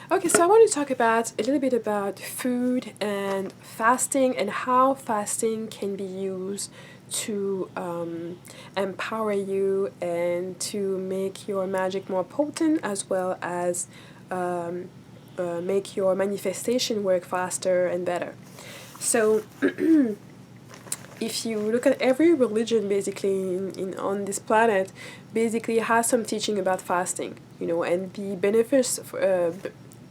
Okay, so I want to talk about a little bit about food and fasting and how fasting can be used to empower you and to make your magic more potent, as well as um, make your manifestation work faster and better. So, if you look at every religion basically in on this planet, basically has some teaching about fasting, and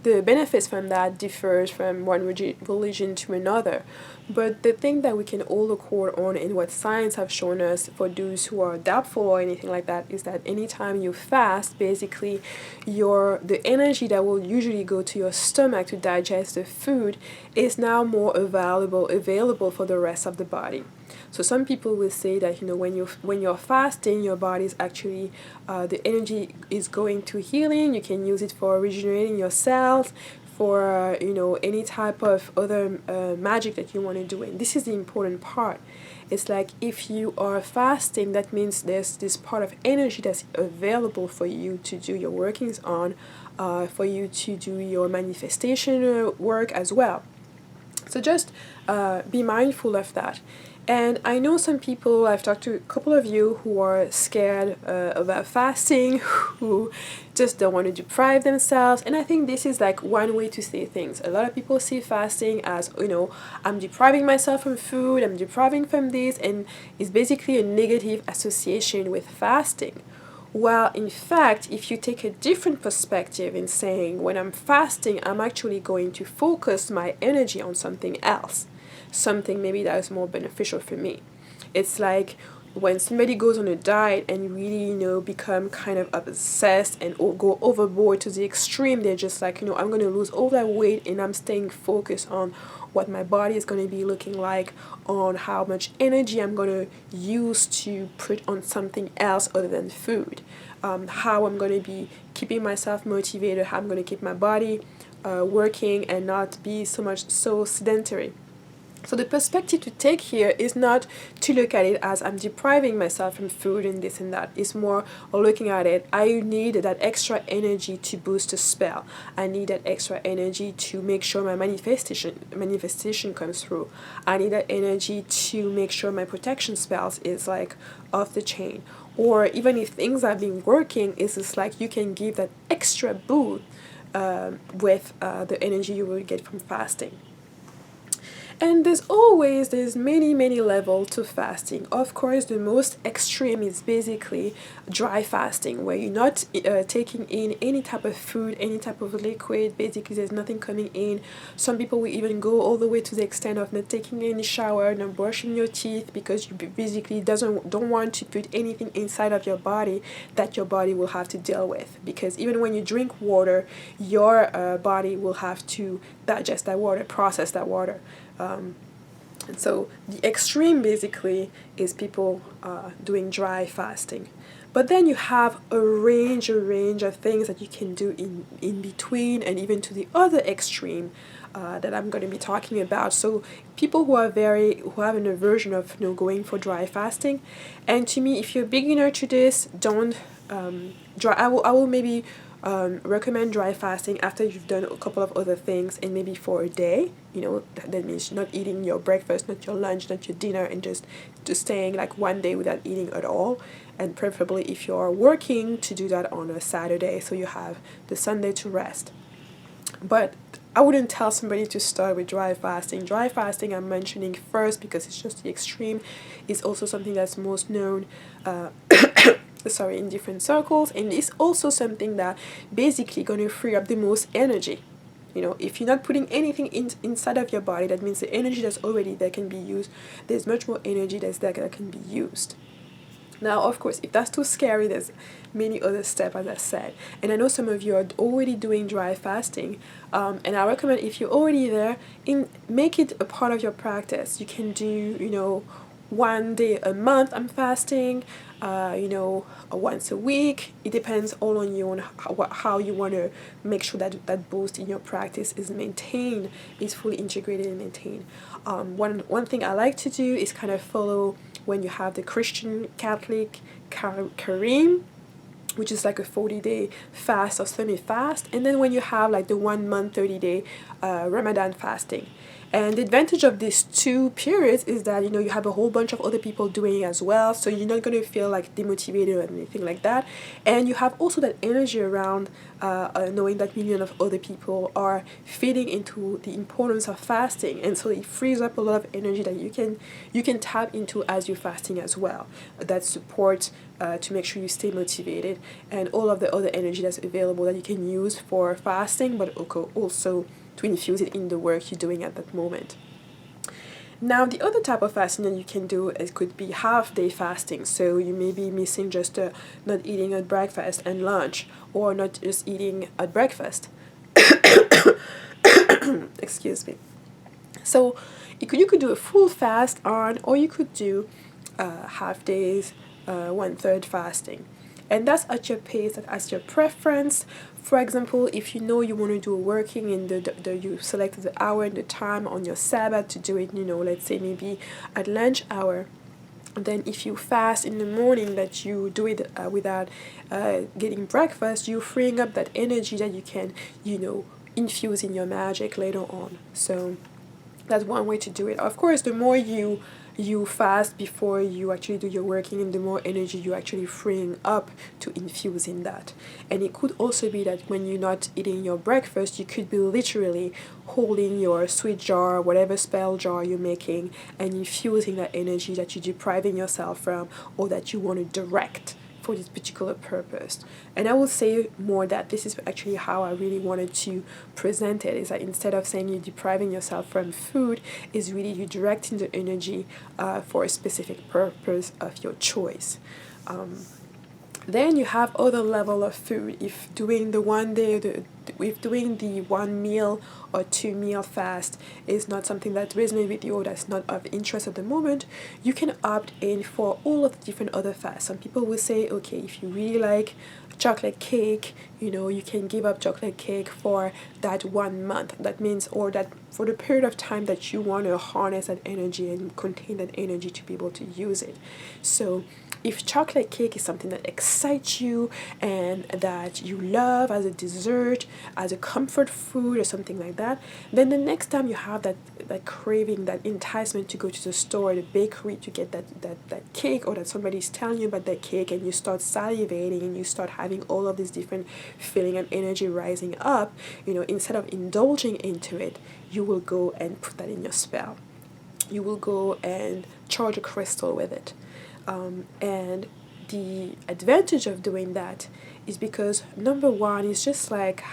the benefits from that differs from one religion to another. But the thing that we can all accord on, and what science have shown us for those who are doubtful or anything like that, is that anytime you fast, basically the energy that will usually go to your stomach to digest the food is now more available for the rest of the body. So some people will say that when you're fasting, your body is actually the energy is going to healing. You can use it for regenerating your cells, for any type of other magic that you want to do. And this is the important part. It's like if you are fasting, that means there's this part of energy that's available for you to do your workings on, for you to do your manifestation work as well. So just be mindful of that. And I know some people, I've talked to a couple of you who are scared about fasting, who just don't want to deprive themselves. And I think this is like one way to say things. A lot of people see fasting as, I'm depriving myself from food, I'm depriving from this, and it's basically a negative association with fasting. Well, in fact, if you take a different perspective in saying, when I'm fasting, I'm actually going to focus my energy on something else, something maybe that is more beneficial for me. It's like when somebody goes on a diet and really, become kind of obsessed and go overboard to the extreme. They're just like, I'm going to lose all that weight and I'm staying focused on what my body is going to be looking like, on how much energy I'm going to use to put on something else other than food, how I'm going to be keeping myself motivated, how I'm going to keep my body working and not be so sedentary. So the perspective to take here is not to look at it as I'm depriving myself from food and this and that. It's more looking at it, I need that extra energy to boost a spell. I need that extra energy to make sure my manifestation comes through. I need that energy to make sure my protection spells is like off the chain. Or even if things have been working, it's just like you can give that extra boost with the energy you will get from fasting. And there's many levels to fasting. Of course, the most extreme is basically dry fasting, where you're not taking in any type of food, any type of liquid. Basically, there's nothing coming in. Some people will even go all the way to the extent of not taking any shower, not brushing your teeth, because you basically don't want to put anything inside of your body that your body will have to deal with. Because even when you drink water, your body will have to digest that water, process that water. And so the extreme basically is people doing dry fasting. But then you have a range of things that you can do in between, and even to the other extreme that I'm going to be talking about. So people who have an aversion of going for dry fasting, and to me, if you're a beginner to this, don't I will maybe recommend dry fasting after you've done a couple of other things, and maybe for a day. That means not eating your breakfast, not your lunch, not your dinner, and just staying like one day without eating at all. And preferably if you're working, to do that on a Saturday, so you have the Sunday to rest. But I wouldn't tell somebody to start with dry fasting. Dry fasting I'm mentioning first because it's just the extreme. It's also something that's most known in different circles, and it's also something that basically going to free up the most energy. If you're not putting anything inside of your body, that means the energy that's already there can be used. There's much more energy that can be used. Now, of course, if that's too scary, there's many other steps, as I said. And I know some of you are already doing dry fasting. And I recommend, if you're already there, make it a part of your practice. You can do, one day a month I'm fasting, once a week. It depends all on you, on how you want to make sure that boost in your practice is maintained, is fully integrated and maintained. One thing I like to do is kind of follow when you have the Christian Catholic Kareem. which is like a 40-day fast or semi-fast, and then when you have like the 1 month 30-day Ramadan fasting. And the advantage of these two periods is that, you know, you have a whole bunch of other people doing it as well, so you're not going to feel like demotivated or anything like that. And you have also that energy around knowing that millions of other people are feeding into the importance of fasting, and so it frees up a lot of energy that you can tap into as you're fasting as well. That supports to make sure you stay motivated, and all of the other energy that's available that you can use for fasting, but also to infuse it in the work you're doing at that moment. Now, the other type of fasting that you can do, it could be half-day fasting. So you may be missing just not eating at breakfast and lunch, or not just eating at breakfast. Excuse me. So you could do a full fast on, or you could do half days, 1/3 fasting. And that's at your pace, at your preference. For example, if you know you want to do a working and you selected the hour and the time on your Sabbath to do it, you know, let's say maybe at lunch hour, then if you fast in the morning, that you do it without getting breakfast, you're freeing up that energy that you can, you know, infuse in your magic later on. So that's one way to do it. Of course, the more you fast before you actually do your working, and the more energy you actually freeing up to infuse in that. And it could also be that when you're not eating your breakfast, you could be literally holding your sweet jar, whatever spell jar you're making, and infusing that energy that you're depriving yourself from, or that you want to direct for this particular purpose. And I will say more that this is actually how I really wanted to present it, is that instead of saying you're depriving yourself from food, is really you directing the energy for a specific purpose of your choice. Then you have other level of food. If doing the 1 day, if doing the 1 meal or 2 meal fast is not something that resonates with you, or that's not of interest at the moment, you can opt in for all of the different other fasts. Some people will say, okay, if you really like chocolate cake, you know, you can give up chocolate cake for that 1 month. That means, or that for the period of time that you want to harness that energy and contain that energy to be able to use it. So if chocolate cake is something that excites you and that you love as a dessert, as a comfort food or something like that, then the next time you have that craving, that enticement to go to the store or the bakery to get that cake, or that somebody's telling you about that cake, and you start salivating and you start having all of these different feeling and energy rising up, you know, instead of indulging into it, you will go and put that in your spell. You will go and charge a crystal with it. And the advantage of doing that is because, number one, is just like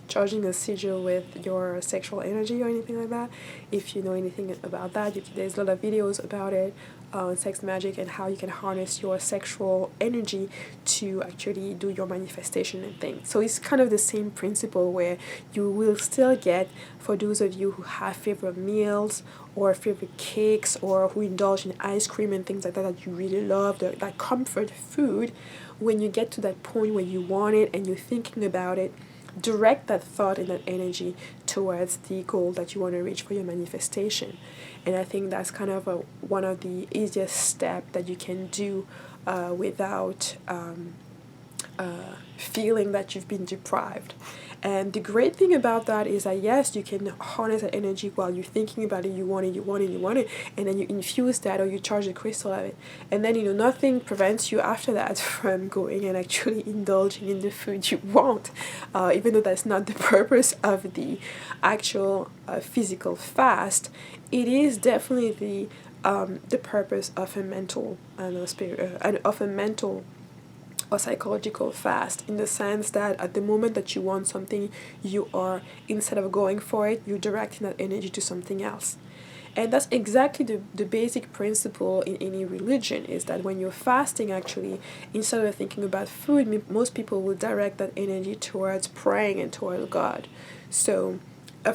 charging a sigil with your sexual energy or anything like that. If you know anything about that, there's a lot of videos about it on sex magic and how you can harness your sexual energy to actually do your manifestation and things. So it's kind of the same principle, where you will still get, for those of you who have favorite meals or favorite cakes, or who indulge in ice cream and things like that you really love, that comfort food, when you get to that point where you want it and you're thinking about it, direct that thought and that energy towards the goal that you want to reach for your manifestation. And I think that's kind of one of the easiest steps that you can do without feeling that you've been deprived. And the great thing about that is that, yes, you can harness that energy while you're thinking about it. You want it, and then you infuse that, or you charge the crystal of it. And then, you know, nothing prevents you after that from going and actually indulging in the food you want, even though that's not the purpose of the actual physical fast. It is definitely the purpose of a mental or psychological fast, in the sense that at the moment that you want something, you are, instead of going for it, you're directing that energy to something else. And that's exactly the basic principle in any religion, is that when you're fasting, actually, instead of thinking about food, most people will direct that energy towards praying and towards God. So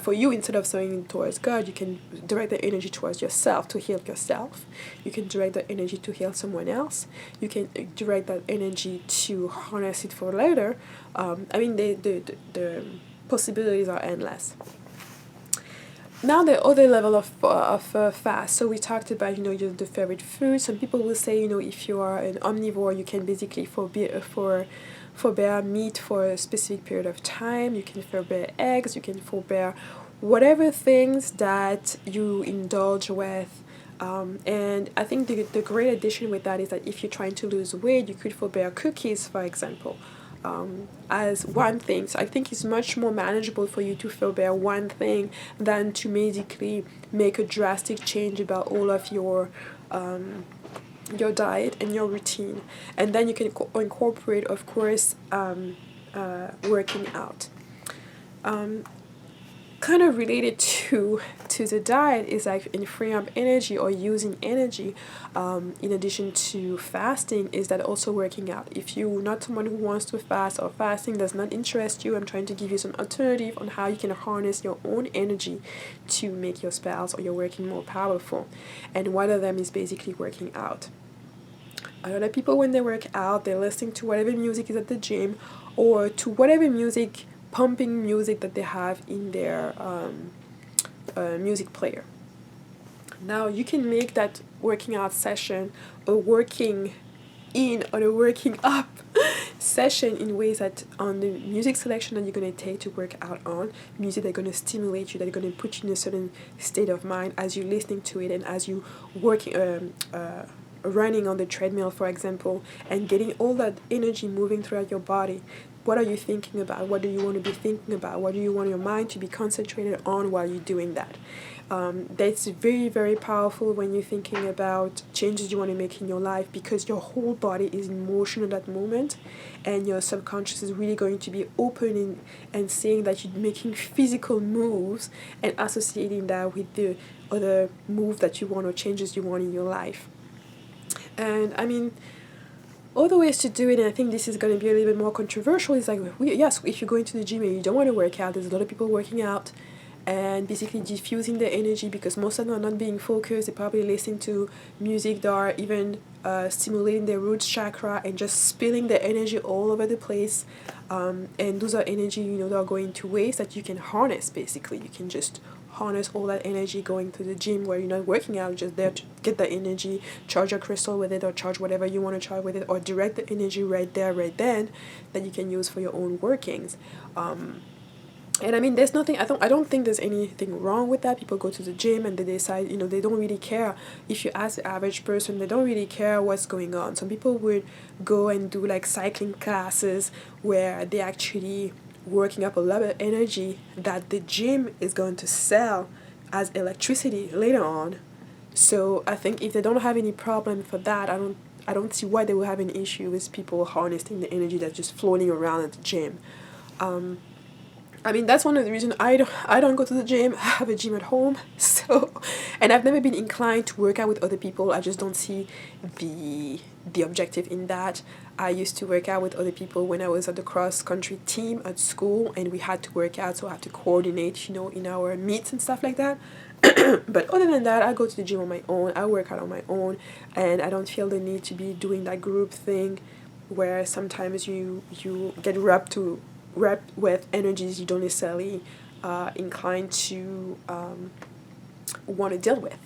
for you, instead of sowing towards God, you can direct the energy towards yourself, to heal yourself. You can direct the energy to heal someone else. You can direct that energy to harness it for later. The possibilities are endless. Now the other level of fast. So we talked about, the favorite food. Some people will say, if you are an omnivore, you can basically forbear meat for a specific period of time. You can forbear eggs. You can forbear whatever things that you indulge with. And I think the great addition with that is that if you're trying to lose weight, you could forbear cookies, for example, as one thing. So I think it's much more manageable for you to forbear one thing than to basically make a drastic change about all of your diet and your routine. And then you can incorporate, of course, working out. Kind of related to the diet is like in freeing up energy or using energy, in addition to fasting, is that also working out. If you're not someone who wants to fast or fasting does not interest you, I'm trying to give you some alternative on how you can harness your own energy to make your spells or your working more powerful. And one of them is basically working out. A lot of people, when they work out, they're listening to whatever music is at the gym or to whatever pumping music that they have in their music player. Now you can make that working out session a working in or a working up session in ways that on the music selection that you're going to take to work out on, music that's going to stimulate you, that are going to put you in a certain state of mind as you're listening to it and as you working running on the treadmill, for example, and getting all that energy moving throughout your body. What are you thinking about? What do you want to be thinking about? What do you want your mind to be concentrated on while you're doing that? That's very, very powerful when you're thinking about changes you want to make in your life, because your whole body is in motion at that moment, and your subconscious is really going to be opening and seeing that you're making physical moves and associating that with the other move that you want or changes you want in your life. And I mean, other ways to do it, and I think this is going to be a little bit more controversial, is like, yes, if you're going to the gym and you don't want to work out, there's a lot of people working out and basically diffusing their energy, because most of them are not being focused. They're probably listening to music that are even stimulating their root chakra and just spilling their energy all over the place. And those are energy, that are going to waste that you can harness, basically. You can just harness all that energy going to the gym where you're not working out, just there to get the energy, charge your crystal with it, or charge whatever you want to charge with it, or direct the energy right there, right then, that you can use for your own workings. And I mean, there's nothing, I don't think there's anything wrong with that. People go to the gym and they decide, they don't really care. If you ask the average person, they don't really care what's going on. Some people would go and do like cycling classes where they actually working up a lot of energy that the gym is going to sell as electricity later on. So I think if they don't have any problem for that, I don't see why they will have an issue with people harnessing the energy that's just floating around at the gym. I mean, that's one of the reasons I don't go to the gym. I have a gym at home, so, and I've never been inclined to work out with other people. I just don't see the objective in that. I used to work out with other people when I was at the cross country team at school, and we had to work out, so I have to coordinate, in our meets and stuff like that. But other than that, I go to the gym on my own. I work out on my own, and I don't feel the need to be doing that group thing, where sometimes you get wrapped with energies you don't necessarily inclined to want to deal with.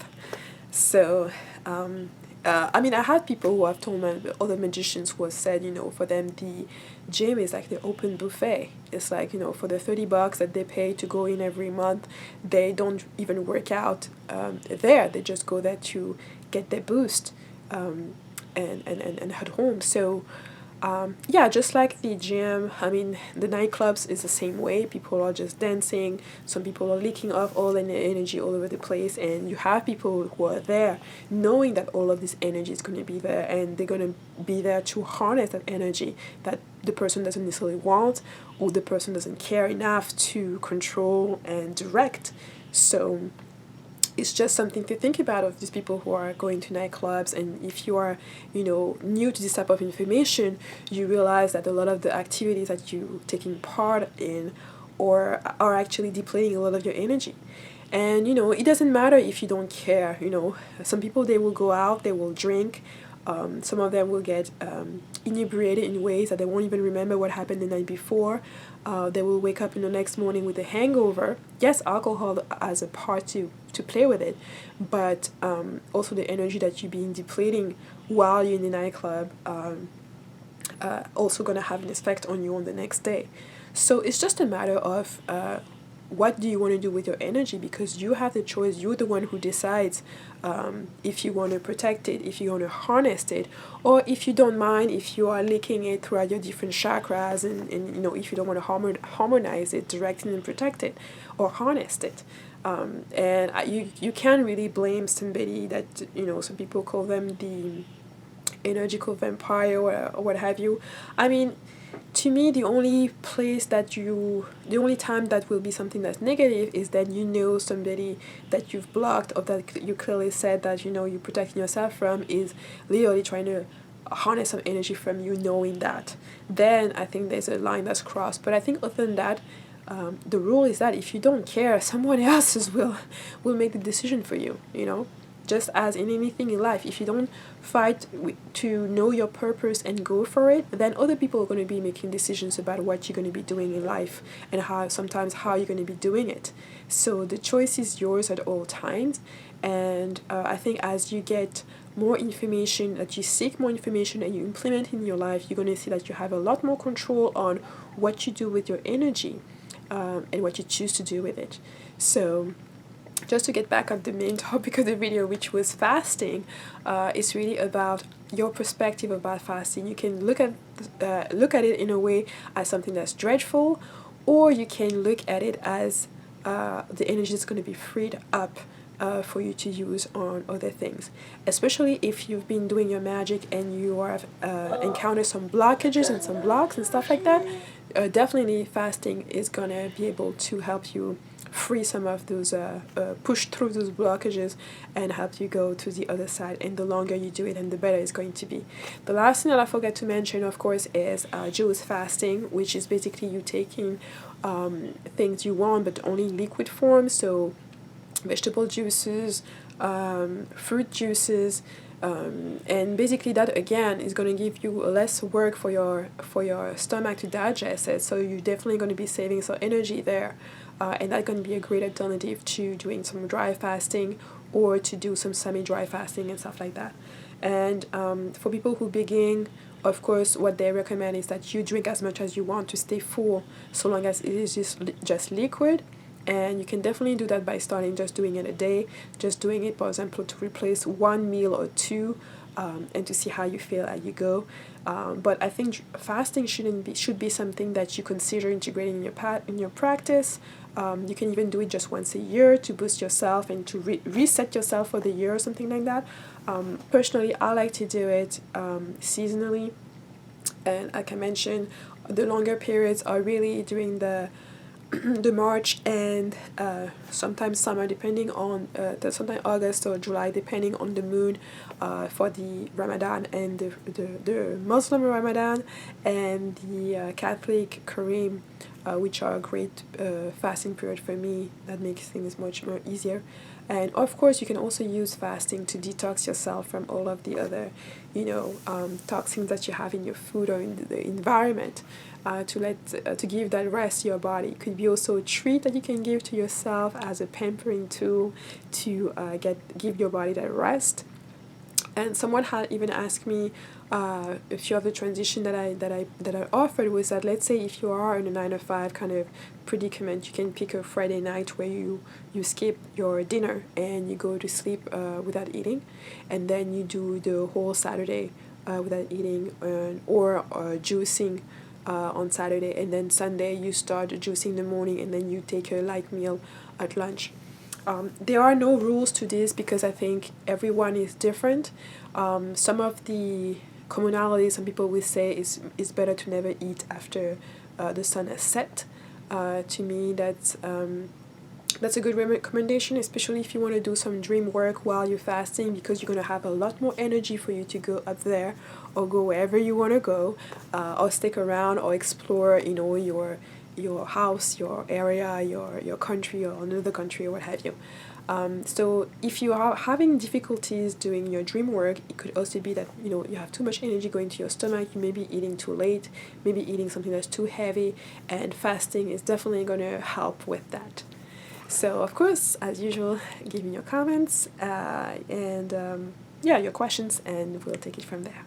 So, I mean, I had people who have told me, other magicians who have said, for them the gym is like the open buffet. It's like, for the $30 that they pay to go in every month, they don't even work out there. They just go there to get their boost and head home. So, yeah, just like the gym, I mean, the nightclubs is the same way. People are just dancing. Some people are leaking off all the energy all over the place. And you have people who are there knowing that all of this energy is going to be there. And they're going to be there to harness that energy that the person doesn't necessarily want, or the person doesn't care enough to control and direct. So it's just something to think about of these people who are going to nightclubs. And if you are, new to this type of information, you realize that a lot of the activities that you're taking part in or are actually depleting a lot of your energy. And, it doesn't matter if you don't care, some people, they will go out, they will drink, Some of them will get inebriated in ways that they won't even remember what happened the night before. They will wake up in the next morning with a hangover. Yes, alcohol has a part to play with it, but also the energy that you're being depleting while you're in the nightclub also going to have an effect on you on the next day. So it's just a matter of what do you want to do with your energy, because you have the choice. You're the one who decides if you want to protect it, if you want to harness it, or if you don't mind, if you are linking it throughout your different chakras, and if you don't want to harmonize it, direct it and protect it, or harness it. You can't really blame somebody that, some people call them the energetical vampire, or what have you. I mean, to me, the only time that will be something that's negative is that somebody that you've blocked, or that you clearly said that you're protecting yourself from, is literally trying to harness some energy from you, knowing that. Then I think there's a line that's crossed. But I think other than that, the rule is that if you don't care, someone else will make the decision for you. Just as in anything in life, if you don't fight to know your purpose and go for it, then other people are going to be making decisions about what you're going to be doing in life, and how you're going to be doing it. So the choice is yours at all times. And I think as you get more information, that you seek more information and you implement in your life, you're going to see that you have a lot more control on what you do with your energy, and what you choose to do with it. So just to get back on the main topic of the video, which was fasting, it's really about your perspective about fasting. You can look at it in a way as something that's dreadful, or you can look at it as the energy is going to be freed up for you to use on other things. Especially if you've been doing your magic and you have encountered some blockages and some blocks and stuff like that, definitely fasting is going to be able to help you free some of those, push through those blockages, and help you go to the other side. And the longer you do it, and the better it's going to be. The last thing that I forgot to mention, of course, is juice fasting, which is basically you taking things you want, but only in liquid form. So vegetable juices, fruit juices, and basically that again is going to give you less work for your stomach to digest it. So you're definitely going to be saving some energy there. And that's going to be a great alternative to doing some dry fasting, or to do some semi-dry fasting and stuff like that. And for people who begin, of course, what they recommend is that you drink as much as you want to stay full, so long as it is just liquid. And you can definitely do that by starting just doing it a day, just doing it, for example, to replace one meal or two, and to see how you feel as you go. But I think fasting should be something that you consider integrating in your practice. You can even do it just once a year to boost yourself and to reset yourself for the year or something like that. Personally, I like to do it seasonally, and like I mentioned, the longer periods are really during the March and sometimes summer, depending on sometimes August or July, depending on the moon, for the Ramadan and the Muslim Ramadan, and the Catholic Kareem, which are a great fasting period for me. That makes things much more easier. And of course, you can also use fasting to detox yourself from all of the other, toxins that you have in your food or in the environment, to give that rest to your body. It could be also a treat that you can give to yourself as a pampering tool to give your body that rest. And someone had even asked me, a few of the transition that I offered was that, let's say if you are in a 9 to 5 kind of predicament, you can pick a Friday night where you skip your dinner and you go to sleep without eating, and then you do the whole Saturday without eating, or juicing on Saturday, and then Sunday you start juicing in the morning, and then you take a light meal at lunch. There are no rules to this, because I think everyone is different. Some of the commonalities, some people will say is better to never eat after the sun has set. To me, that's a good recommendation, especially if you want to do some dream work while you're fasting, because you're going to have a lot more energy for you to go up there, or go wherever you want to go, or stick around or explore, your house, your area, your country, or another country, or what have you. So if you are having difficulties doing your dream work, it could also be that, you know, you have too much energy going to your stomach, you may be eating too late, maybe eating something that's too heavy, and fasting is definitely going to help with that. So of course, as usual, give me your comments and yeah, your questions, and we'll take it from there.